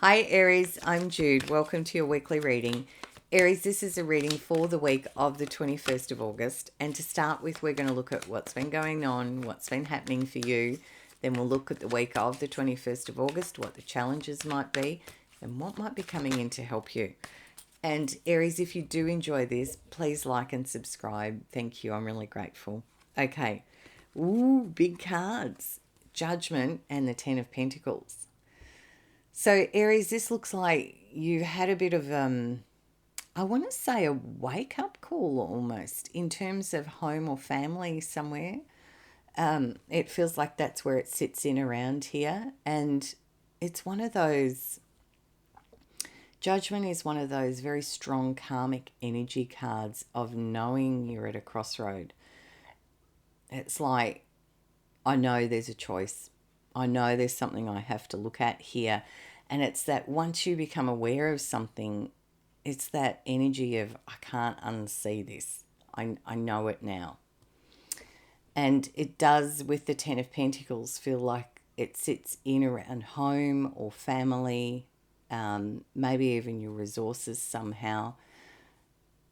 Hi Aries, I'm Jude. Welcome to your weekly reading. Aries, this is a reading for the week of the 21st of August. And to start with, we're going to look at what's been going on, what's been happening for you. Then we'll look at the week of the 21st of August, what the challenges might be, and what might be coming in to help you. And Aries, if you do enjoy this, please like and subscribe. Thank you. I'm really grateful. Okay. Ooh, big cards. Judgment and the Ten of Pentacles. So, Aries, this looks like you had a bit of, I want to say a wake up call almost in terms of home or family somewhere. It feels like that's where it sits in around here. And it's one of those, Judgment is one of those very strong karmic energy cards of knowing you're at a crossroad. It's like, I know there's a choice. I know there's something I have to look at here. And it's that once you become aware of something, it's that energy of, I can't unsee this. I know it now. And it does, with the Ten of Pentacles, feel like it sits in around home or family, maybe even your resources somehow.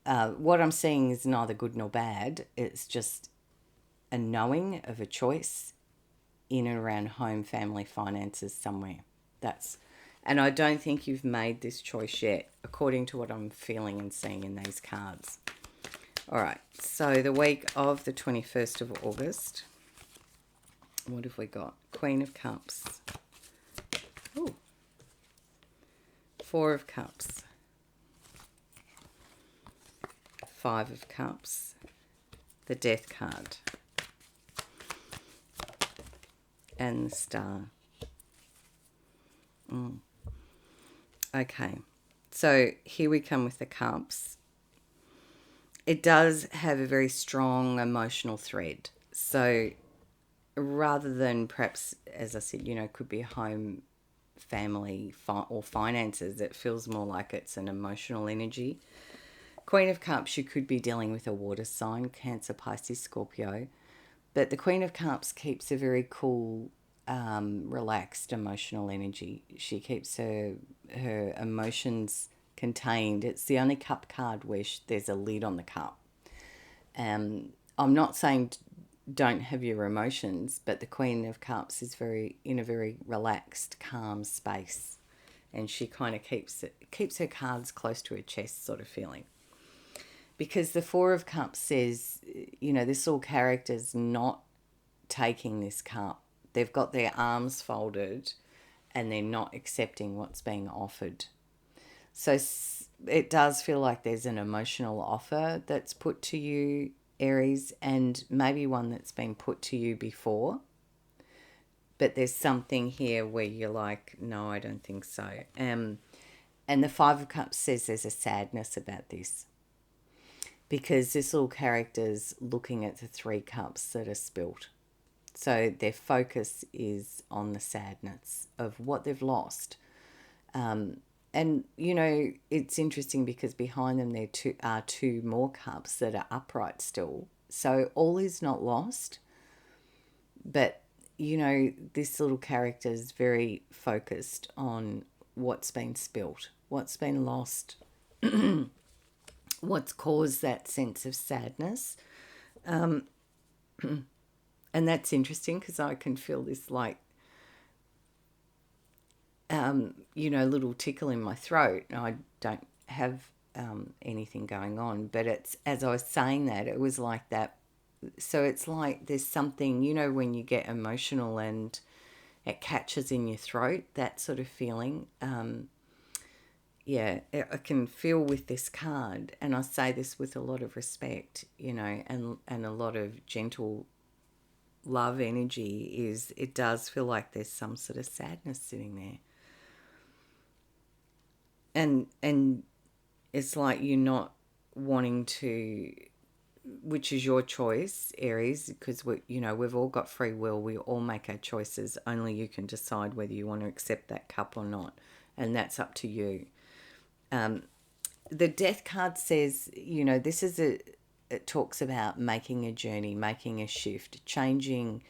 What I'm seeing is neither good nor bad. It's just a knowing of a choice in and around home, family, finances somewhere. And I don't think you've made this choice yet, according to what I'm feeling and seeing in these cards. All right, so the week of the 21st of August, what have we got? Queen of Cups. Ooh. Four of Cups. Five of Cups. The Death card. And the Star. Okay, so here we come with the Cups. It does have a very strong emotional thread. So rather than perhaps, as I said, could be home, family, or finances, it feels more like it's an emotional energy. Queen of Cups, you could be dealing with a water sign, Cancer, Pisces, Scorpio. But the Queen of Cups keeps a very cool, relaxed emotional energy. She keeps her emotions contained. It's the only cup card where there's a lid on the cup. I'm not saying don't have your emotions, but the Queen of Cups is in a very relaxed, calm space, and she kind of keeps her cards close to her chest, sort of feeling. Because the Four of Cups says, this little character's not taking this cup. They've got their arms folded and they're not accepting what's being offered. So it does feel like there's an emotional offer that's put to you, Aries, and maybe one that's been put to you before. But there's something here where you're like, no, I don't think so. And the Five of Cups says there's a sadness about this. Because this little character's looking at the Three Cups that are spilt. So their focus is on the sadness of what they've lost. And, it's interesting because behind them there are two more cups that are upright still. So all is not lost. But, this little character is very focused on what's been spilt, what's been lost, what's caused that sense of sadness. And that's interesting because I can feel this little tickle in my throat. I don't have anything going on, but it's, as I was saying that, it was like that. So it's like there's something, when you get emotional and it catches in your throat, that sort of feeling. I can feel with this card, and I say this with a lot of respect, and a lot of gentle love energy, is it does feel like there's some sort of sadness sitting there. And it's like you're not wanting to, which is your choice, Aries, because we've all got free will. We all make our choices. Only you can decide whether you want to accept that cup or not, and that's up to you. The Death card says, it talks about making a journey, making a shift, changing,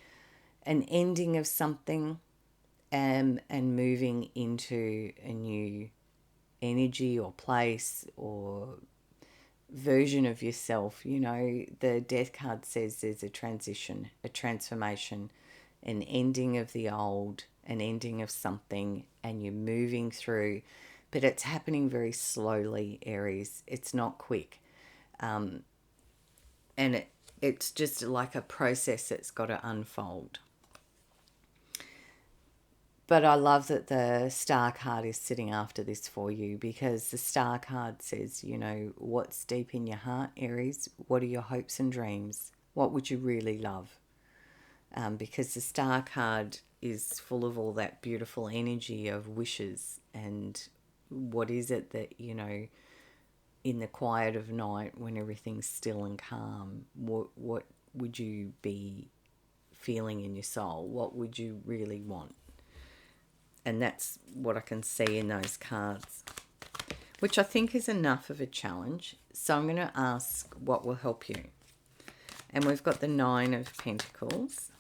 an ending of something, and moving into a new energy or place or version of yourself. You know, the death card says there's a transition, a transformation, an ending of the old, an ending of something, and you're moving through, but it's happening very slowly, Aries. It's not quick. And it's just like a process that's got to unfold. But I love that the star card is sitting after this for you, because the star card says, you know, what's deep in your heart, Aries? What are your hopes and dreams? What would you really love? Because the star card is full of all that beautiful energy of wishes, and what is it that, you know, in the quiet of night when everything's still and calm, what would you be feeling in your soul? What would you really want? And that's what I can see in those cards, which I think is enough of a challenge. So I'm going to ask what will help you. And we've got the Nine of Pentacles.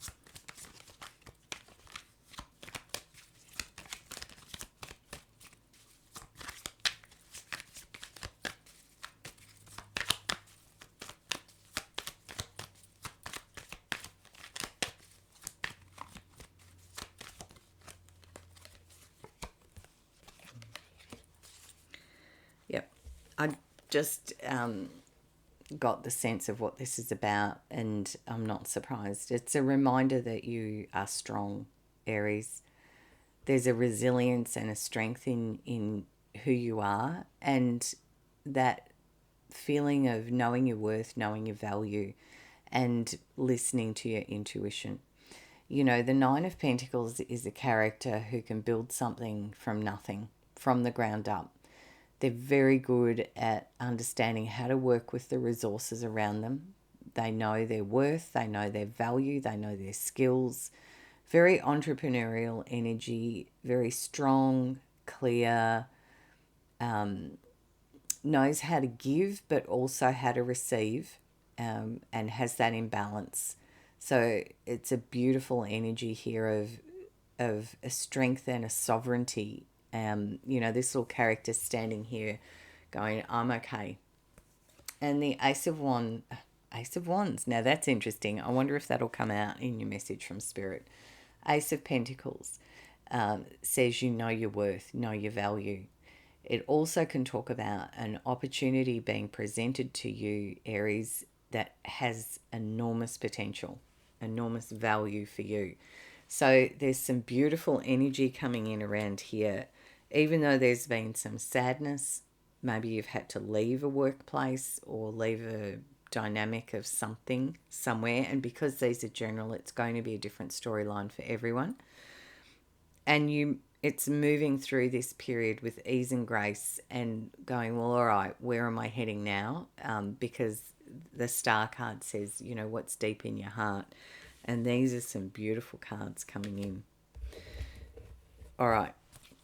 Yep. I just got the sense of what this is about, and I'm not surprised. It's a reminder that you are strong, Aries. There's a resilience and a strength in who you are, and that feeling of knowing your worth, knowing your value, and listening to your intuition. You know, the Nine of Pentacles is a character who can build something from nothing, from the ground up. They're very good at understanding how to work with the resources around them. They know their worth, they know their value, they know their skills. Very entrepreneurial energy, very strong, clear, knows how to give but also how to receive, and has that in balance. So it's a beautiful energy here of a strength and a sovereignty. You know, this little character standing here going, I'm okay. And the Ace of Wands. Now that's interesting. I wonder if that'll come out in your message from Spirit. Ace of Pentacles says you know your worth, know your value. It also can talk about an opportunity being presented to you, Aries, that has enormous potential, enormous value for you. So there's some beautiful energy coming in around here. Even though there's been some sadness, maybe you've had to leave a workplace or leave a dynamic of something somewhere. And because these are general, it's going to be a different storyline for everyone. And it's moving through this period with ease and grace and going, well, all right, where am I heading now? Because the star card says, you know, what's deep in your heart. And these are some beautiful cards coming in. All right.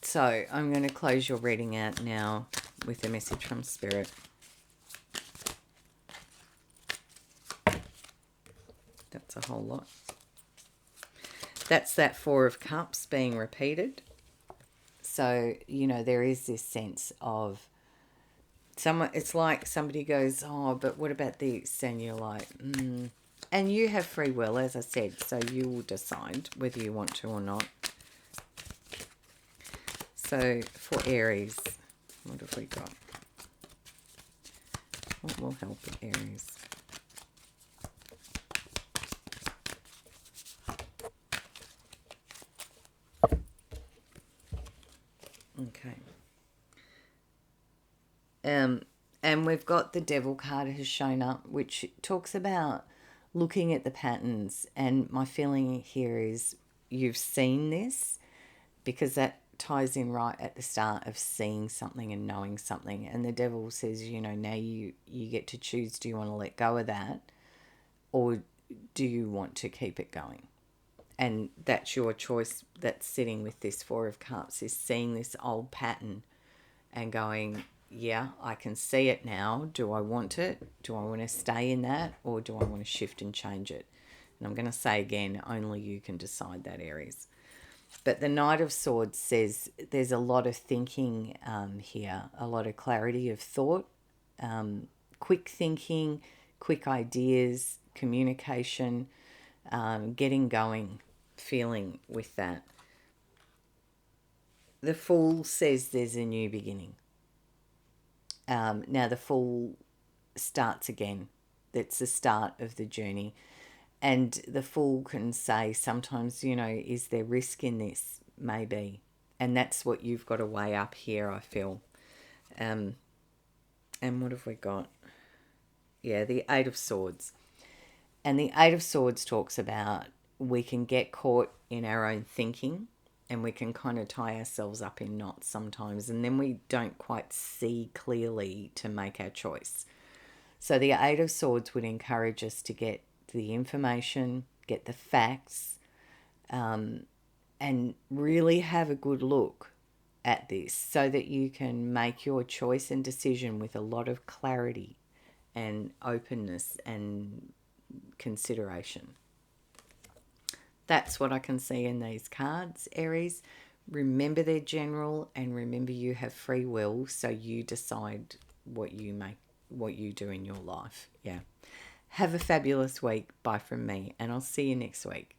So I'm going to close your reading out now with a message from Spirit. That's a whole lot. That's that Four of Cups being repeated. So, you know, there is this sense of it's like somebody goes, oh, but what about this? And you're like, And you have free will, as I said, so you will decide whether you want to or not. So for Aries, what have we got? What will help Aries? Okay. And we've got the Devil card has shown up, which talks about looking at the patterns. And my feeling here is you've seen this, because that ties in right at the start of seeing something and knowing something. And the Devil says, you know, now you get to choose, do you want to let go of that, or do you want to keep it going? And that's your choice. That's sitting with this Four of Cups, is seeing this old pattern and going, yeah, I can see it now. Do I want it? Do I want to stay in that, or do I want to shift and change it? And I'm going to say again, only you can decide that, Aries. But the Knight of Swords says there's a lot of thinking here, a lot of clarity of thought, quick thinking, quick ideas, communication, getting going, feeling with that. The Fool says there's a new beginning. Now the Fool starts again. That's the start of the journey. And the Fool can say sometimes, is there risk in this? Maybe. And that's what you've got to weigh up here, I feel. And what have we got? Yeah, the Eight of Swords. And the Eight of Swords talks about we can get caught in our own thinking and we can kind of tie ourselves up in knots sometimes, and then we don't quite see clearly to make our choice. So the Eight of Swords would encourage us to get the information, get the facts, and really have a good look at this so that you can make your choice and decision with a lot of clarity and openness and consideration. That's what I can see in these cards, Aries. Remember they're general, and remember you have free will, so you decide what you do in your life. Yeah. Have a fabulous week. Bye from me, and I'll see you next week.